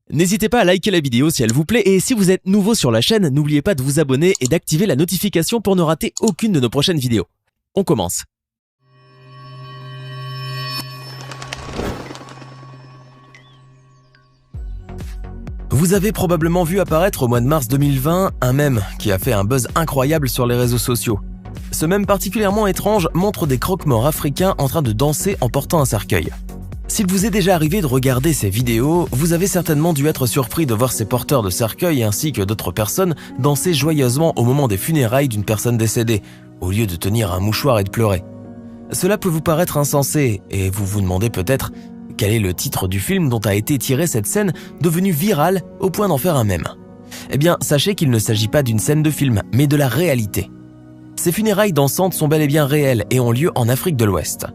N'hésitez pas à liker la vidéo si elle vous plaît et si vous êtes nouveau sur la chaîne, n'oubliez pas de vous abonner et d'activer la notification pour ne rater aucune de nos prochaines vidéos. On commence. Vous avez probablement vu apparaître au mois de mars 2020 un mème qui a fait un buzz incroyable sur les réseaux sociaux. Ce mème particulièrement étrange montre des croque-morts africains en train de danser en portant un cercueil. S'il vous est déjà arrivé de regarder ces vidéos, vous avez certainement dû être surpris de voir ces porteurs de cercueils ainsi que d'autres personnes danser joyeusement au moment des funérailles d'une personne décédée, au lieu de tenir un mouchoir et de pleurer. Cela peut vous paraître insensé et vous vous demandez peut-être quel est le titre du film dont a été tirée cette scène devenue virale au point d'en faire un mème. Eh bien, sachez qu'il ne s'agit pas d'une scène de film, mais de la réalité. Ces funérailles dansantes sont bel et bien réelles et ont lieu en Afrique de l'Ouest.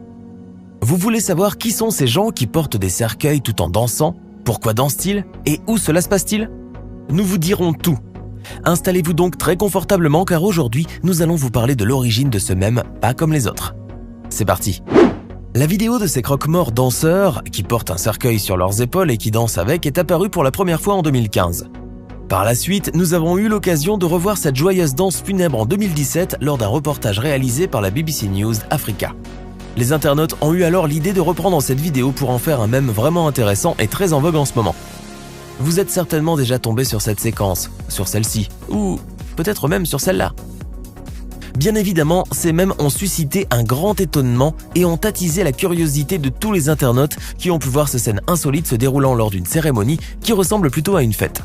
Vous voulez savoir qui sont ces gens qui portent des cercueils tout en dansant? Pourquoi dansent-ils? Et où cela se passe-t-il? Nous vous dirons tout. Installez-vous donc très confortablement car aujourd'hui, nous allons vous parler de l'origine de ce mème pas comme les autres. C'est parti. La vidéo de ces croque-morts danseurs qui portent un cercueil sur leurs épaules et qui dansent avec est apparue pour la première fois en 2015. Par la suite, nous avons eu l'occasion de revoir cette joyeuse danse funèbre en 2017 lors d'un reportage réalisé par la BBC News Africa. Les internautes ont eu alors l'idée de reprendre cette vidéo pour en faire un mème vraiment intéressant et très en vogue en ce moment. Vous êtes certainement déjà tombé sur cette séquence, sur celle-ci, ou peut-être même sur celle-là. Bien évidemment, ces mèmes ont suscité un grand étonnement et ont attisé la curiosité de tous les internautes qui ont pu voir ces scènes insolites se déroulant lors d'une cérémonie qui ressemble plutôt à une fête.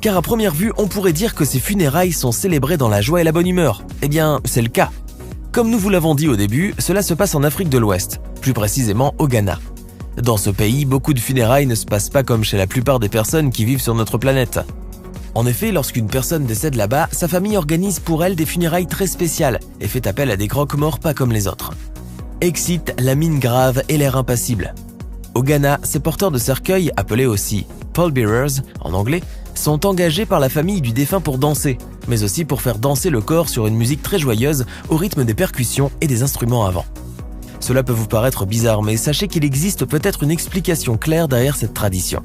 Car à première vue, on pourrait dire que ces funérailles sont célébrées dans la joie et la bonne humeur. Eh bien, c'est le cas. Comme nous vous l'avons dit au début, cela se passe en Afrique de l'Ouest, plus précisément au Ghana. Dans ce pays, beaucoup de funérailles ne se passent pas comme chez la plupart des personnes qui vivent sur notre planète. En effet, lorsqu'une personne décède là-bas, sa famille organise pour elle des funérailles très spéciales et fait appel à des croque-morts pas comme les autres. Excite la mine grave et l'air impassible. Au Ghana, ces porteurs de cercueils, appelés aussi pallbearers en anglais, sont engagés par la famille du défunt pour danser, mais aussi pour faire danser le corps sur une musique très joyeuse au rythme des percussions et des instruments à vent. Cela peut vous paraître bizarre, mais sachez qu'il existe peut-être une explication claire derrière cette tradition.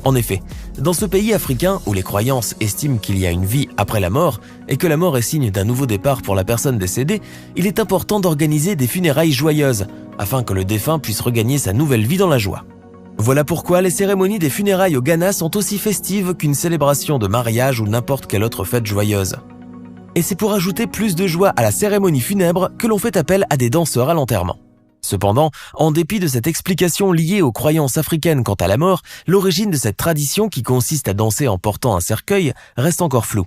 En effet, dans ce pays africain où les croyances estiment qu'il y a une vie après la mort et que la mort est signe d'un nouveau départ pour la personne décédée, il est important d'organiser des funérailles joyeuses afin que le défunt puisse regagner sa nouvelle vie dans la joie. Voilà pourquoi les cérémonies des funérailles au Ghana sont aussi festives qu'une célébration de mariage ou n'importe quelle autre fête joyeuse. Et c'est pour ajouter plus de joie à la cérémonie funèbre que l'on fait appel à des danseurs à l'enterrement. Cependant, en dépit de cette explication liée aux croyances africaines quant à la mort, l'origine de cette tradition qui consiste à danser en portant un cercueil reste encore floue.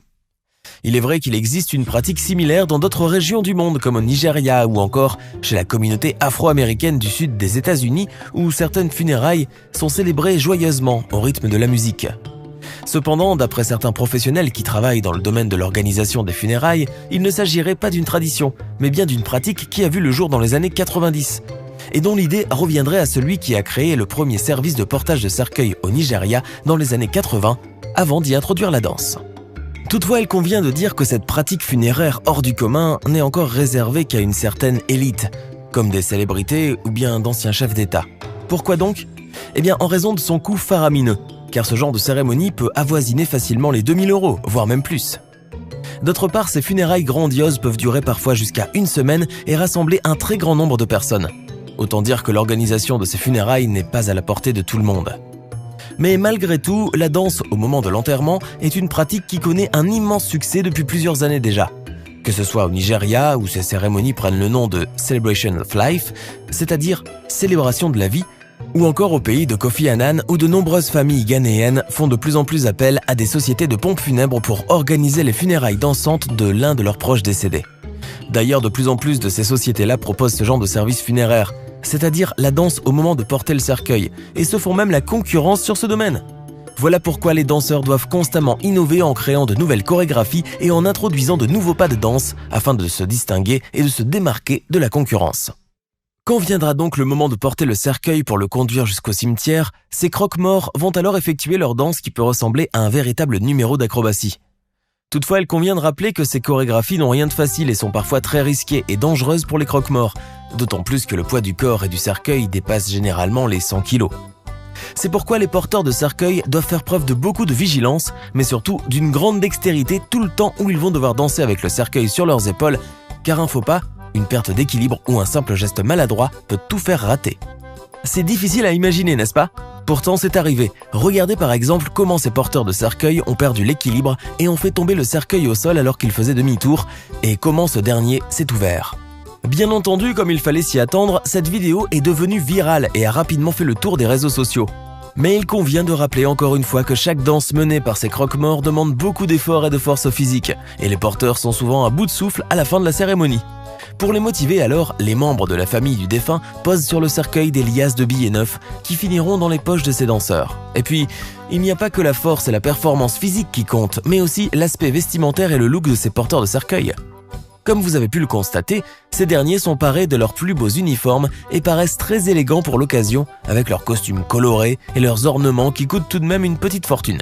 Il est vrai qu'il existe une pratique similaire dans d'autres régions du monde comme au Nigeria ou encore chez la communauté afro-américaine du sud des États-Unis où certaines funérailles sont célébrées joyeusement au rythme de la musique. Cependant, d'après certains professionnels qui travaillent dans le domaine de l'organisation des funérailles, il ne s'agirait pas d'une tradition, mais bien d'une pratique qui a vu le jour dans les années 90 et dont l'idée reviendrait à celui qui a créé le premier service de portage de cercueil au Nigeria dans les années 80 avant d'y introduire la danse. Toutefois, il convient de dire que cette pratique funéraire hors du commun n'est encore réservée qu'à une certaine élite, comme des célébrités ou bien d'anciens chefs d'État. Pourquoi donc? Eh bien, en raison de son coût faramineux, car ce genre de cérémonie peut avoisiner facilement les 2000 €, voire même plus. D'autre part, ces funérailles grandioses peuvent durer parfois jusqu'à une semaine et rassembler un très grand nombre de personnes. Autant dire que l'organisation de ces funérailles n'est pas à la portée de tout le monde. Mais malgré tout, la danse au moment de l'enterrement est une pratique qui connaît un immense succès depuis plusieurs années déjà. Que ce soit au Nigeria, où ces cérémonies prennent le nom de Celebration of Life, c'est-à-dire célébration de la vie, ou encore au pays de Kofi Annan, où de nombreuses familles ghanéennes font de plus en plus appel à des sociétés de pompes funèbres pour organiser les funérailles dansantes de l'un de leurs proches décédés. D'ailleurs, de plus en plus de ces sociétés-là proposent ce genre de service funéraire, c'est-à-dire la danse au moment de porter le cercueil, et se font même la concurrence sur ce domaine. Voilà pourquoi les danseurs doivent constamment innover en créant de nouvelles chorégraphies et en introduisant de nouveaux pas de danse afin de se distinguer et de se démarquer de la concurrence. Quand viendra donc le moment de porter le cercueil pour le conduire jusqu'au cimetière, ces croque-morts vont alors effectuer leur danse qui peut ressembler à un véritable numéro d'acrobatie. Toutefois, il convient de rappeler que ces chorégraphies n'ont rien de facile et sont parfois très risquées et dangereuses pour les croque-morts, d'autant plus que le poids du corps et du cercueil dépasse généralement les 100 kilos. C'est pourquoi les porteurs de cercueils doivent faire preuve de beaucoup de vigilance, mais surtout d'une grande dextérité tout le temps où ils vont devoir danser avec le cercueil sur leurs épaules, car un faux pas, une perte d'équilibre ou un simple geste maladroit peut tout faire rater. C'est difficile à imaginer, n'est-ce pas? Pourtant, c'est arrivé. Regardez par exemple comment ces porteurs de cercueil ont perdu l'équilibre et ont fait tomber le cercueil au sol alors qu'il faisait demi-tour, et comment ce dernier s'est ouvert. Bien entendu, comme il fallait s'y attendre, cette vidéo est devenue virale et a rapidement fait le tour des réseaux sociaux. Mais il convient de rappeler encore une fois que chaque danse menée par ces croque-morts demande beaucoup d'efforts et de force physique, et les porteurs sont souvent à bout de souffle à la fin de la cérémonie. Pour les motiver alors, les membres de la famille du défunt posent sur le cercueil des liasses de billets neufs qui finiront dans les poches de ces danseurs. Et puis, il n'y a pas que la force et la performance physique qui comptent, mais aussi l'aspect vestimentaire et le look de ces porteurs de cercueil. Comme vous avez pu le constater, ces derniers sont parés de leurs plus beaux uniformes et paraissent très élégants pour l'occasion, avec leurs costumes colorés et leurs ornements qui coûtent tout de même une petite fortune.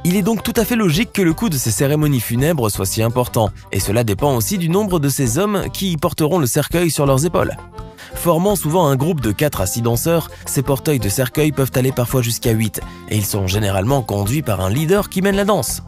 Il est donc tout à fait logique que le coût de ces cérémonies funèbres soit si important, et cela dépend aussi du nombre de ces hommes qui porteront le cercueil sur leurs épaules. Formant souvent un groupe de 4 à 6 danseurs, ces porteuils de cercueil peuvent aller parfois jusqu'à 8, et ils sont généralement conduits par un leader qui mène la danse.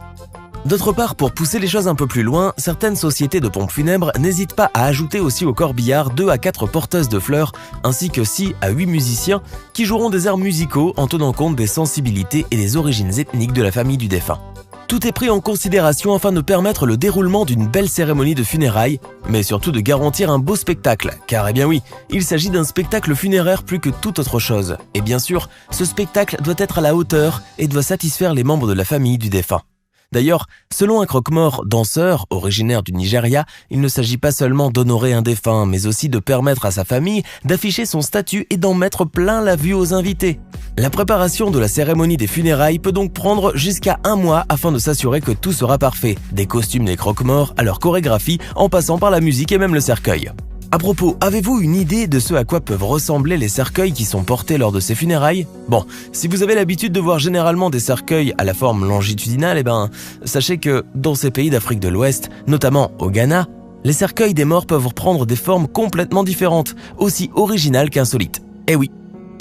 D'autre part, pour pousser les choses un peu plus loin, certaines sociétés de pompes funèbres n'hésitent pas à ajouter aussi au corbillard 2 à 4 porteuses de fleurs, ainsi que 6 à 8 musiciens qui joueront des airs musicaux en tenant compte des sensibilités et des origines ethniques de la famille du défunt. Tout est pris en considération afin de permettre le déroulement d'une belle cérémonie de funérailles, mais surtout de garantir un beau spectacle, car eh bien oui, il s'agit d'un spectacle funéraire plus que toute autre chose. Et bien sûr, ce spectacle doit être à la hauteur et doit satisfaire les membres de la famille du défunt. D'ailleurs, selon un croque-mort danseur originaire du Nigeria, il ne s'agit pas seulement d'honorer un défunt, mais aussi de permettre à sa famille d'afficher son statut et d'en mettre plein la vue aux invités. La préparation de la cérémonie des funérailles peut donc prendre jusqu'à 1 mois afin de s'assurer que tout sera parfait, des costumes des croque-morts à leur chorégraphie en passant par la musique et même le cercueil. À propos, avez-vous une idée de ce à quoi peuvent ressembler les cercueils qui sont portés lors de ces funérailles? Bon, si vous avez l'habitude de voir généralement des cercueils à la forme longitudinale, sachez que dans ces pays d'Afrique de l'Ouest, notamment au Ghana, les cercueils des morts peuvent prendre des formes complètement différentes, aussi originales qu'insolites. Eh oui,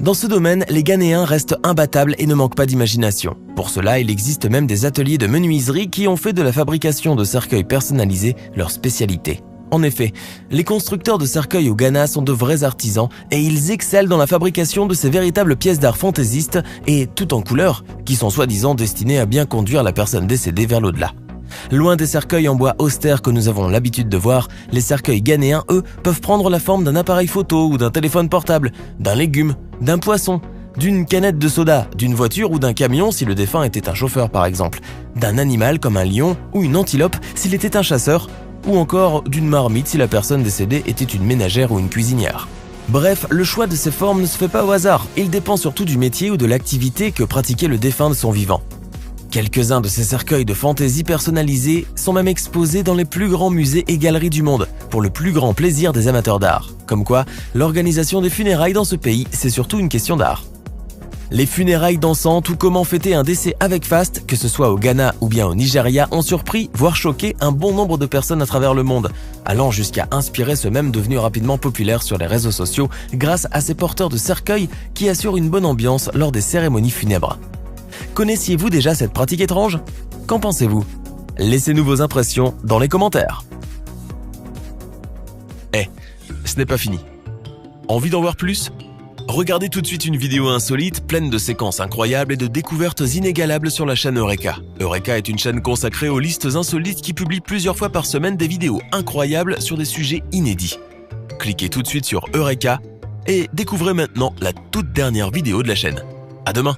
dans ce domaine, les Ghanéens restent imbattables et ne manquent pas d'imagination. Pour cela, il existe même des ateliers de menuiserie qui ont fait de la fabrication de cercueils personnalisés leur spécialité. En effet, les constructeurs de cercueils au Ghana sont de vrais artisans et ils excellent dans la fabrication de ces véritables pièces d'art fantaisistes et tout en couleur, qui sont soi-disant destinées à bien conduire la personne décédée vers l'au-delà. Loin des cercueils en bois austère que nous avons l'habitude de voir, les cercueils ghanéens, eux, peuvent prendre la forme d'un appareil photo ou d'un téléphone portable, d'un légume, d'un poisson, d'une canette de soda, d'une voiture ou d'un camion si le défunt était un chauffeur par exemple, d'un animal comme un lion ou une antilope s'il était un chasseur, ou encore d'une marmite si la personne décédée était une ménagère ou une cuisinière. Bref, le choix de ces formes ne se fait pas au hasard, il dépend surtout du métier ou de l'activité que pratiquait le défunt de son vivant. Quelques-uns de ces cercueils de fantaisie personnalisés sont même exposés dans les plus grands musées et galeries du monde, pour le plus grand plaisir des amateurs d'art. Comme quoi, l'organisation des funérailles dans ce pays, c'est surtout une question d'art. Les funérailles dansantes ou comment fêter un décès avec faste, que ce soit au Ghana ou bien au Nigeria, ont surpris, voire choqué un bon nombre de personnes à travers le monde, allant jusqu'à inspirer ceux mêmes devenus rapidement populaires sur les réseaux sociaux grâce à ces porteurs de cercueils qui assurent une bonne ambiance lors des cérémonies funèbres. Connaissiez-vous déjà cette pratique étrange? Qu'en pensez-vous? Laissez-nous vos impressions dans les commentaires. Ce n'est pas fini. Envie d'en voir plus? Regardez tout de suite une vidéo insolite, pleine de séquences incroyables et de découvertes inégalables sur la chaîne Eureka. Eureka est une chaîne consacrée aux listes insolites qui publie plusieurs fois par semaine des vidéos incroyables sur des sujets inédits. Cliquez tout de suite sur Eureka et découvrez maintenant la toute dernière vidéo de la chaîne. À demain!